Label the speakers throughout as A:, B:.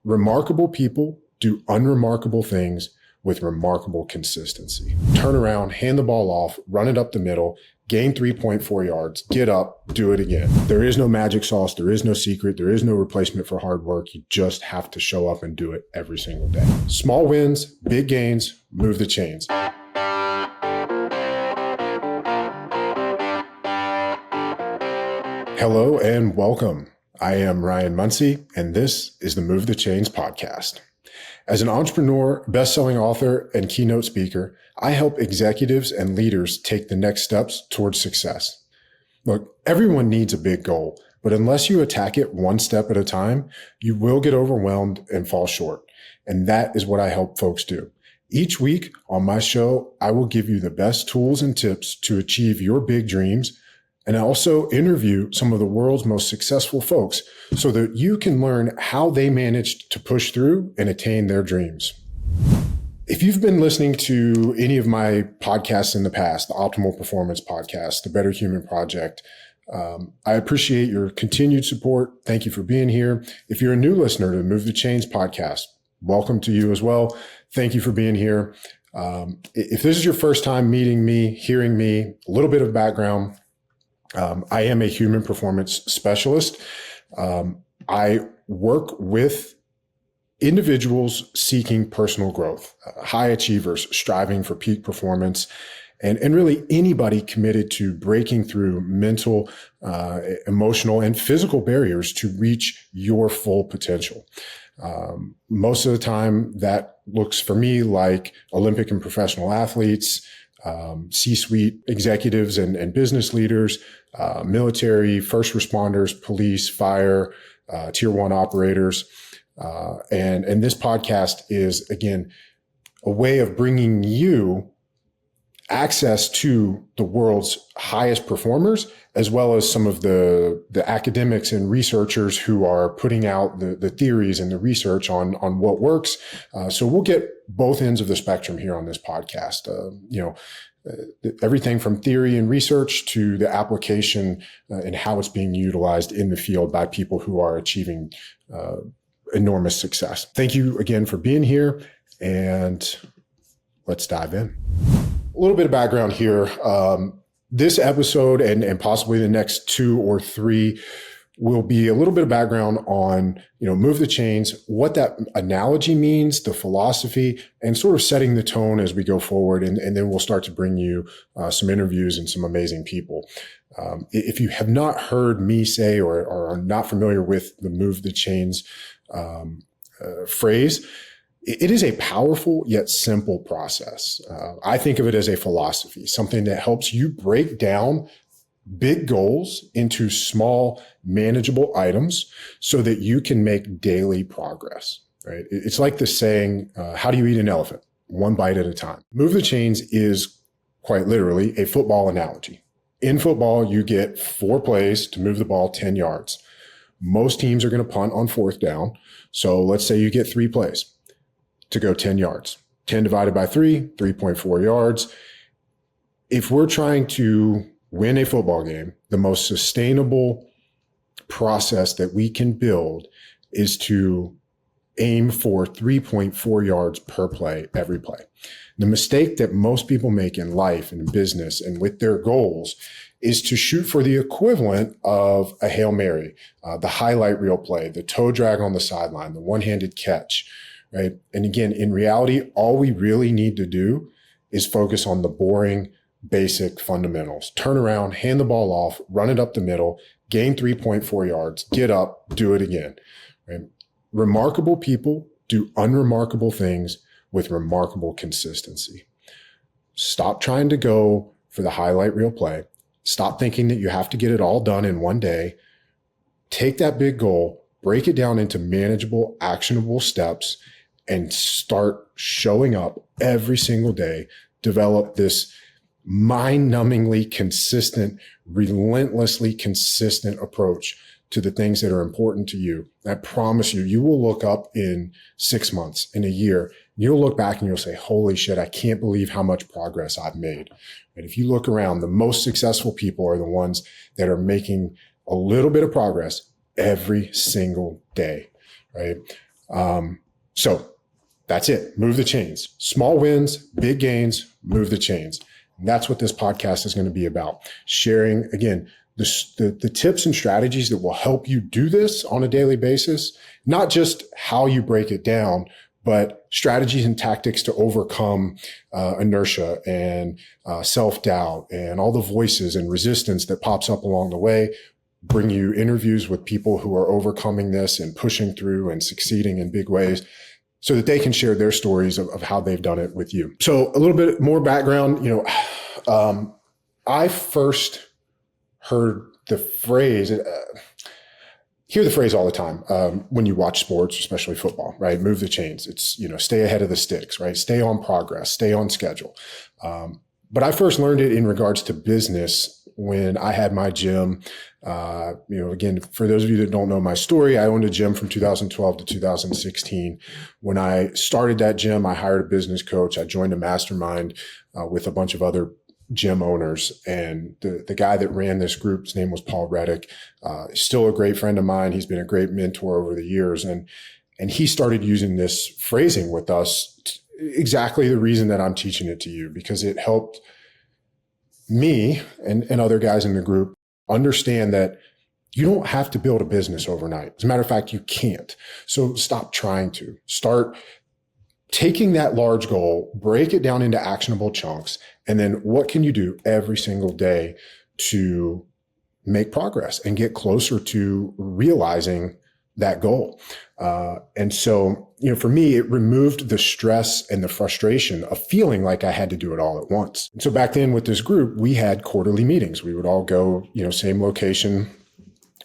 A: Remarkable people do unremarkable things with remarkable consistency. Turn around, hand the ball off, run it up the middle, gain 3.4 yards, get up, do it again. There is no magic sauce. There is no secret. There is no replacement for hard work. You just have to show up and do it every single day. Small wins, big gains, move the chains. Hello and welcome. I am Ryan Munsey, and this is the Move the Chains podcast. As an entrepreneur, best-selling author, and keynote speaker, I help executives and leaders take the next steps towards success. Look, everyone needs a big goal, but unless you attack it one step at a time, you will get overwhelmed and fall short. And that is what I help folks do. Each week on my show, I will give you the best tools and tips to achieve your big dreams, and I also interview some of the world's most successful folks so that you can learn how they managed to push through and attain their dreams. If you've been listening to any of my podcasts in the past, the Optimal Performance Podcast, the Better Human Project, I appreciate your continued support. Thank you for being here. If you're a new listener to the Move the Chains podcast, welcome to you as well. Thank you for being here. If this is your first time meeting me, hearing me, a little bit of background, I am a human performance specialist. I work with individuals seeking personal growth, high achievers striving for peak performance, and really anybody committed to breaking through mental, emotional, and physical barriers to reach your full potential. Most of the time that looks for me like Olympic and professional athletes, C-suite executives and business leaders, military, first responders, police, fire, tier one operators. And this podcast is, again, a way of bringing you access to the world's highest performers, as well as some of the academics and researchers who are putting out the theories and the research on what works. So we'll get both ends of the spectrum here on this podcast. Everything from theory and research to the application and how it's being utilized in the field by people who are achieving enormous success. Thank you again for being here, and let's dive in. A little bit of background here. This episode and possibly the next 2 or 3 will be a little bit of background on, Move the Chains, what that analogy means, the philosophy, and sort of setting the tone as we go forward. And then we'll start to bring you some interviews and some amazing people. If you have not heard me say or are not familiar with the Move the Chains phrase, it is a powerful yet simple process. I think of it as a philosophy, something that helps you break down big goals into small, manageable items so that you can make daily progress, right? It's like the saying, how do you eat an elephant? One bite at a time. Move the Chains is quite literally a football analogy. In football, you get 4 plays to move the ball 10 yards. Most teams are going to punt on 4th down. So let's say you get 3 plays to go 10 yards. 10 divided by 3, 3.4 yards. If we're trying to win a football game, the most sustainable process that we can build is to aim for 3.4 yards per play, every play. The mistake that most people make in life and in business and with their goals is to shoot for the equivalent of a Hail Mary, the highlight reel play, the toe drag on the sideline, the one-handed catch, right? And again, in reality, all we really need to do is focus on the boring, basic fundamentals. Turn around, hand the ball off, run it up the middle, gain 3.4 yards, get up, do it again. Right? Remarkable people do unremarkable things with remarkable consistency. Stop trying to go for the highlight reel play. Stop thinking that you have to get it all done in one day. Take that big goal, break it down into manageable, actionable steps, and start showing up every single day. Develop this mind-numbingly consistent, relentlessly consistent approach to the things that are important to you. I promise you, you will look up in 6 months, in a year, you'll look back and you'll say, holy shit, I can't believe how much progress I've made. And if you look around, the most successful people are the ones that are making a little bit of progress every single day, right? So that's it. Move the chains. Small wins, big gains, move the chains. And that's what this podcast is going to be about. Sharing, again, the tips and strategies that will help you do this on a daily basis, not just how you break it down, but strategies and tactics to overcome inertia and self-doubt and all the voices and resistance that pops up along the way. Bring you interviews with people who are overcoming this and pushing through and succeeding in big ways so that they can share their stories of how they've done it with you. So a little bit more background, I first heard the phrase, hear the phrase all the time when you watch sports, especially football, right? Move the chains. It's, stay ahead of the sticks, right? Stay on progress, stay on schedule. But I first learned it in regards to business when I had my gym. Again, for those of you that don't know my story, I owned a gym from 2012 to 2016. When I started that gym, I hired a business coach. I joined a mastermind with a bunch of other gym owners. And the guy that ran this group, his name was Paul Reddick, still a great friend of mine. He's been a great mentor over the years. And he started using this phrasing with us, exactly the reason that I'm teaching it to you, because it helped me and other guys in the group understand that you don't have to build a business overnight. As a matter of fact, you can't. So stop trying to. Start taking that large goal, break it down into actionable chunks, and then what can you do every single day to make progress and get closer to realizing that goal. And so, for me, it removed the stress and the frustration of feeling like I had to do it all at once. And so back then with this group, we had quarterly meetings. We would all go, same location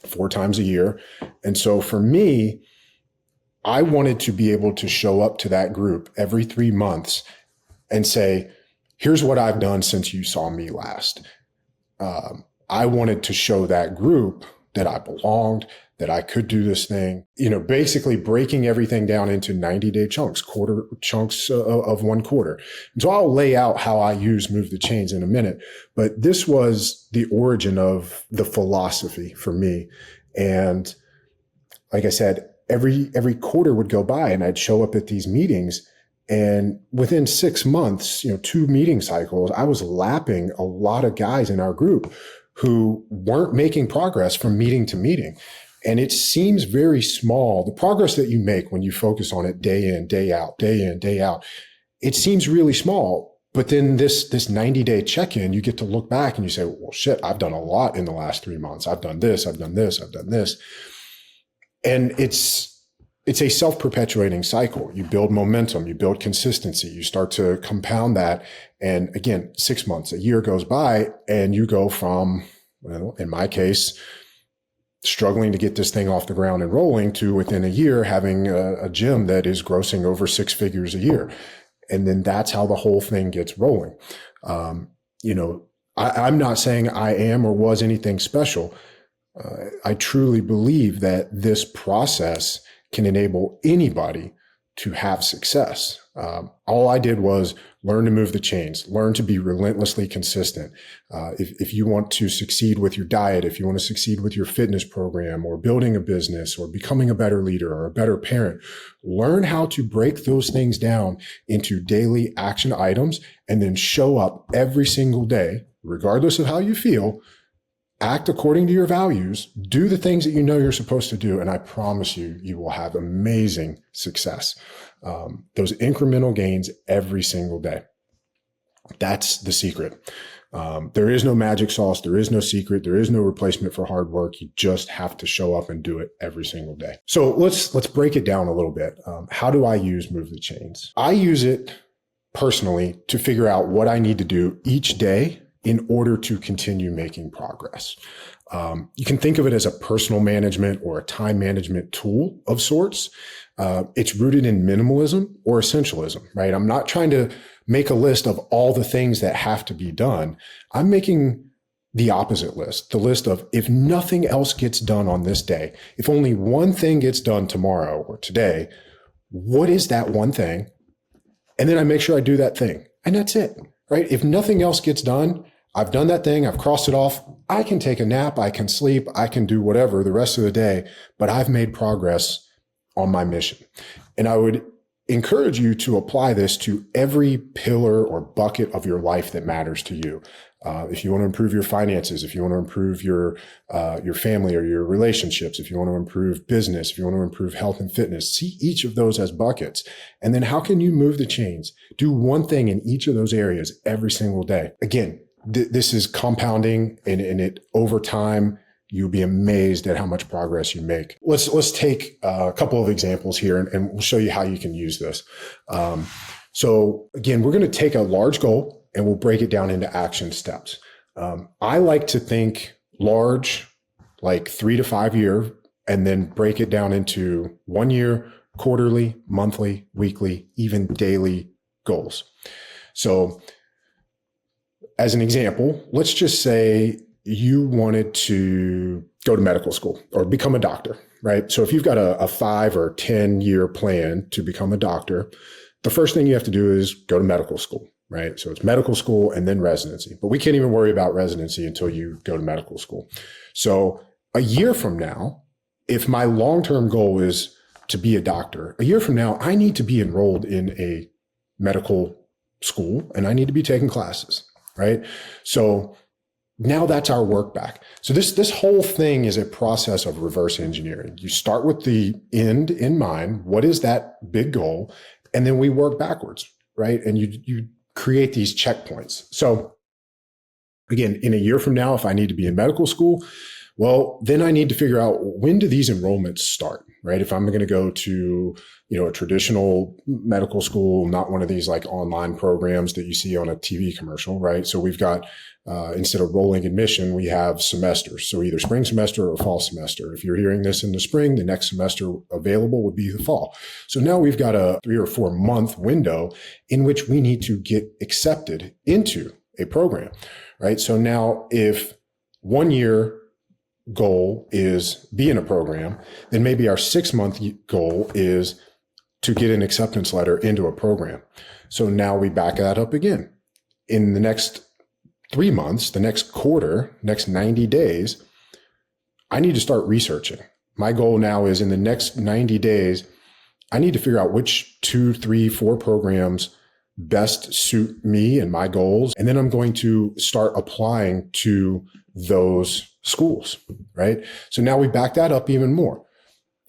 A: 4 times a year. And so for me, I wanted to be able to show up to that group every 3 months and say, here's what I've done since you saw me last. I wanted to show that group that I belonged, that I could do this thing, basically breaking everything down into 90-day chunks, chunks of 1 quarter. And so I'll lay out how I use Move the Chains in a minute, but this was the origin of the philosophy for me. And like I said, every quarter would go by and I'd show up at these meetings, and within 6 months, 2 meeting cycles, I was lapping a lot of guys in our group who weren't making progress from meeting to meeting. And it seems very small. The progress that you make when you focus on it day in, day out, it seems really small. But then this 90-day check-in, you get to look back and you say, well, shit, I've done a lot in the last 3 months. I've done this, I've done this, I've done this. And it's a self-perpetuating cycle. You build momentum, you build consistency, you start to compound that. And again, 6 months, a year goes by, and you go from, in my case, struggling to get this thing off the ground and rolling to within a year having a gym that is grossing over 6 figures a year. And then that's how the whole thing gets rolling. I'm not saying I am or was anything special. I truly believe that this process can enable anybody to have success. All I did was learn to move the chains, learn to be relentlessly consistent. If you want to succeed with your diet, if you want to succeed with your fitness program or building a business or becoming a better leader or a better parent, learn how to break those things down into daily action items and then show up every single day, regardless of how you feel. Act according to your values, do the things that you know you're supposed to do, and I promise you, you will have amazing success. Those incremental gains every single day. That's the secret. There is no magic sauce. There is no secret. There is no replacement for hard work. You just have to show up and do it every single day. So let's break it down a little bit. How do I use Move the Chains? I use it personally to figure out what I need to do each day in order to continue making progress. You can think of it as a personal management or a time management tool of sorts. It's rooted in minimalism or essentialism, right? I'm not trying to make a list of all the things that have to be done. I'm making the opposite list, the list of if nothing else gets done on this day, if only one thing gets done tomorrow or today, what is that one thing? And then I make sure I do that thing. And that's it, right? If nothing else gets done, I've done that thing. I've crossed it off. I can take a nap. I can sleep. I can do whatever the rest of the day, but I've made progress on my mission. And I would encourage you to apply this to every pillar or bucket of your life that matters to you. If you want to improve your finances, if you want to improve your family or your relationships, if you want to improve business, if you want to improve health and fitness, see each of those as buckets. And then how can you move the chains? Do one thing in each of those areas every single day. Again, this is compounding, and it over time, you'll be amazed at how much progress you make. Let's take a couple of examples here, and we'll show you how you can use this. So again, we're going to take a large goal and we'll break it down into action steps. I like to think large, like 3 to 5 year, and then break it down into 1 year, quarterly, monthly, weekly, even daily goals. So as an example, let's just say you wanted to go to medical school or become a doctor, right? So if you've got a 5 or 10 year plan to become a doctor, the first thing you have to do is go to medical school, right? So it's medical school and then residency, but we can't even worry about residency until you go to medical school. So a year from now, if my long-term goal is to be a doctor, a year from now, I need to be enrolled in a medical school and I need to be taking classes, right? So now that's our work back. So this whole thing is a process of reverse engineering. You start with the end in mind. What is that big goal? And then we work backwards, right? And you create these checkpoints. So again, in a year from now, if I need to be in medical school, well, then I need to figure out, when do these enrollments start, right? If I'm going to go to, a traditional medical school, not one of these like online programs that you see on a TV commercial, right? So we've got, instead of rolling admission, we have semesters. So either spring semester or fall semester. If you're hearing this in the spring, the next semester available would be the fall. So now we've got a 3 or 4 month window in which we need to get accepted into a program, right? So now if 1 year goal is be in a program, then maybe our 6-month goal is to get an acceptance letter into a program. So now we back that up again. In the next 3 months, the next quarter, next 90 days, I need to start researching. My goal now is in the next 90 days, I need to figure out which 2, 3, 4 programs best suit me and my goals. And then I'm going to start applying to those schools, right? So now we back that up even more.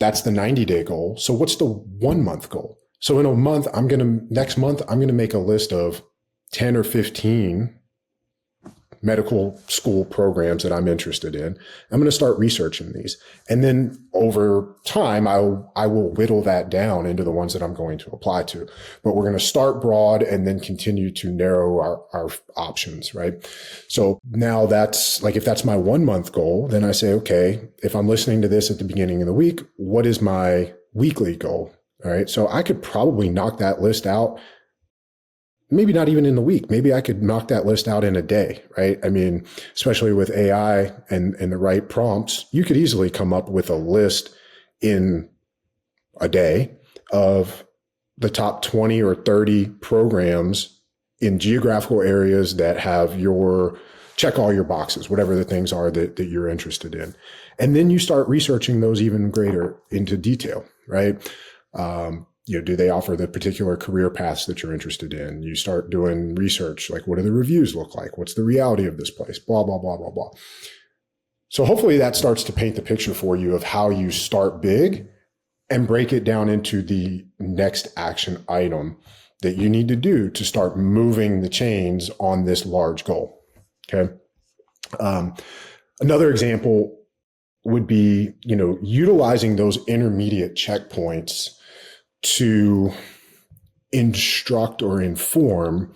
A: That's the 90-day goal. So what's the 1 month goal? So in a month, next month, I'm going to make a list of 10 or 15 medical school programs that I'm interested in. I'm going to start researching these. And then over time, I will whittle that down into the ones that I'm going to apply to. But we're going to start broad and then continue to narrow our options, right? So now that's like, if that's my 1 month goal, then I say, okay, if I'm listening to this at the beginning of the week, what is my weekly goal? All right. So I could probably knock that list out. Maybe not even in the week. Maybe I could knock that list out in a day, right? I mean, especially with AI and the right prompts, you could easily come up with a list in a day of the top 20 or 30 programs in geographical areas that have check all your boxes, whatever the things are that you're interested in. And then you start researching those even greater into detail, right? Do they offer the particular career paths that you're interested in? You start doing research, like what do the reviews look like? What's the reality of this place? Blah, blah, blah, blah, blah. So hopefully that starts to paint the picture for you of how you start big and break it down into the next action item that you need to do to start moving the chains on this large goal. Okay. Another example would be, utilizing those intermediate checkpoints to instruct or inform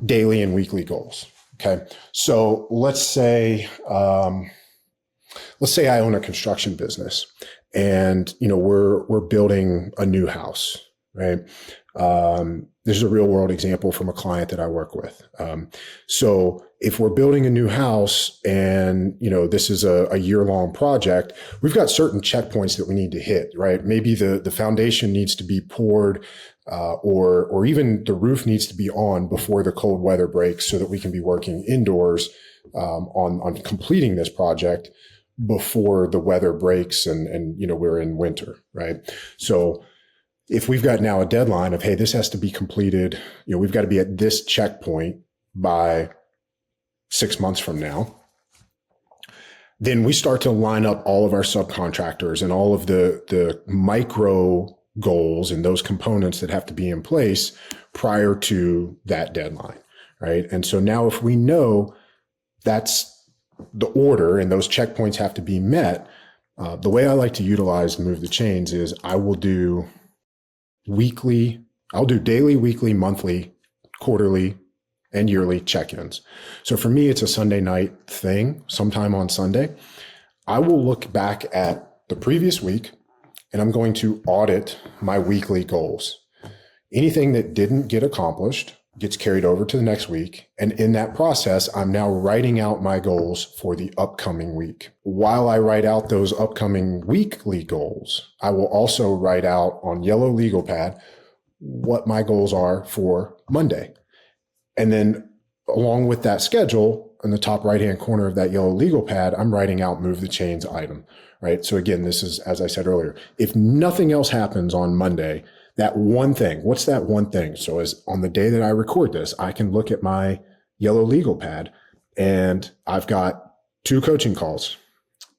A: daily and weekly goals. Okay. So let's say I own a construction business and, we're building a new house, right? This is a real world example from a client that I work with. So if we're building a new house and, this is a year-long project, we've got certain checkpoints that we need to hit, right? Maybe the foundation needs to be poured, or even the roof needs to be on before the cold weather breaks so that we can be working indoors, on completing this project before the weather breaks and we're in winter, right? So if we've got now a deadline of, hey, this has to be completed, we've got to be at this checkpoint by 6 months from now, then we start to line up all of our subcontractors and all of the micro goals and those components that have to be in place prior to that deadline, right? And so now if we know that's the order and those checkpoints have to be met, the way I like to utilize Move the Chains is I'll do daily, weekly, monthly, quarterly, and yearly check-ins. So for me, it's a Sunday night thing, sometime on Sunday. I will look back at the previous week and I'm going to audit my weekly goals. Anything that didn't get accomplished gets carried over to the next week. And in that process, I'm now writing out my goals for the upcoming week. While I write out those upcoming weekly goals, I will also write out on yellow legal pad what my goals are for Monday. And then along with that schedule, in the top right-hand corner of that yellow legal pad, I'm writing out Move the Chains item, right? So again, this is, as I said earlier, if nothing else happens on Monday, that one thing, what's that one thing? So as on the day that I record this, I can look at my yellow legal pad and I've got 2 coaching calls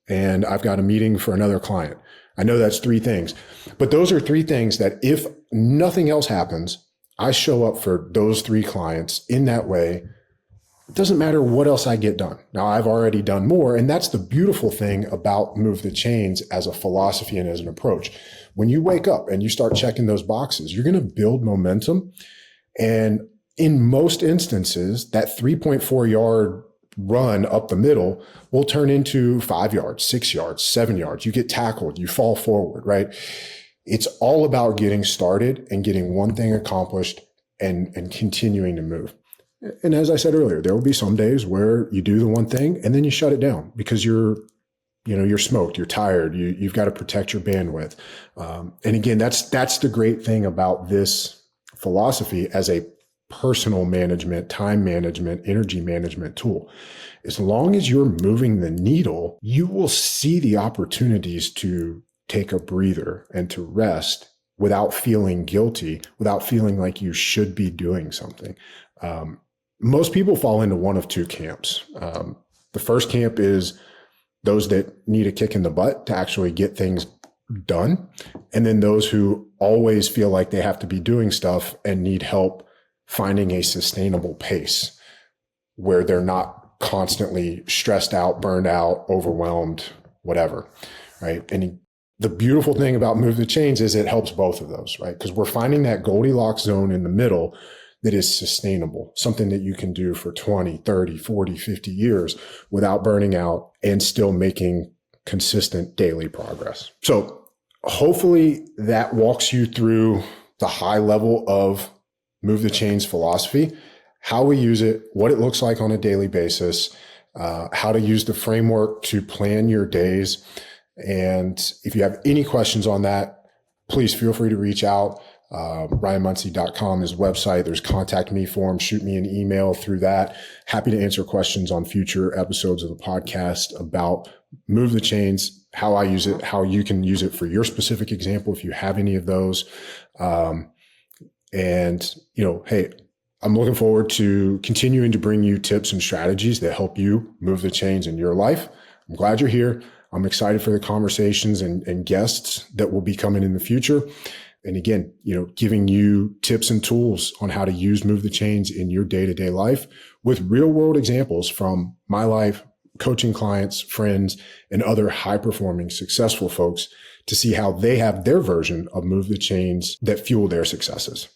A: and I've got a meeting for another client. I know that's 3 things, but those are 3 things that if nothing else happens, I show up for those 3 clients in that way. It doesn't matter what else I get done. Now, I've already done more, and that's the beautiful thing about Move the Chains as a philosophy and as an approach. When you wake up and you start checking those boxes, you're going to build momentum. And in most instances, that 3.4-yard run up the middle will turn into 5 yards, 6 yards, 7 yards. You get tackled, you fall forward, right? It's all about getting started and getting one thing accomplished and continuing to move. And as I said earlier, there will be some days where you do the one thing and then you shut it down because you're smoked, you're tired, you've got to protect your bandwidth. And again, that's the great thing about this philosophy as a personal management, time management, energy management tool. As long as you're moving the needle, you will see the opportunities to take a breather and to rest without feeling guilty, without feeling like you should be doing something. Most people fall into one of 2 camps. The first camp is those that need a kick in the butt to actually get things done. And then those who always feel like they have to be doing stuff and need help finding a sustainable pace where they're not constantly stressed out, burned out, overwhelmed, whatever, right? And the beautiful thing about Move the Chains is it helps both of those, right? Because we're finding that Goldilocks zone in the middle that is sustainable, something that you can do for 20, 30, 40, 50 years without burning out and still making consistent daily progress. So hopefully that walks you through the high level of Move the Chains philosophy, how we use it, what it looks like on a daily basis, how to use the framework to plan your days. And if you have any questions on that, please feel free to reach out. RyanMunsey.com is website. There's contact me form. Shoot me an email through that. Happy to answer questions on future episodes of the podcast about Move the Chains, how I use it, how you can use it for your specific example if you have any of those. Hey, I'm looking forward to continuing to bring you tips and strategies that help you move the chains in your life. I'm glad you're here. I'm excited for the conversations and guests that will be coming in the future. And again, giving you tips and tools on how to use Move the Chains in your day-to-day life with real world examples from my life, coaching clients, friends, and other high-performing, successful folks to see how they have their version of Move the Chains that fuel their successes.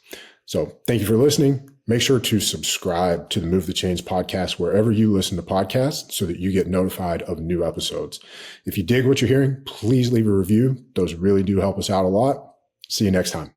A: So thank you for listening. Make sure to subscribe to the Move the Chains podcast wherever you listen to podcasts so that you get notified of new episodes. If you dig what you're hearing, please leave a review. Those really do help us out a lot. See you next time.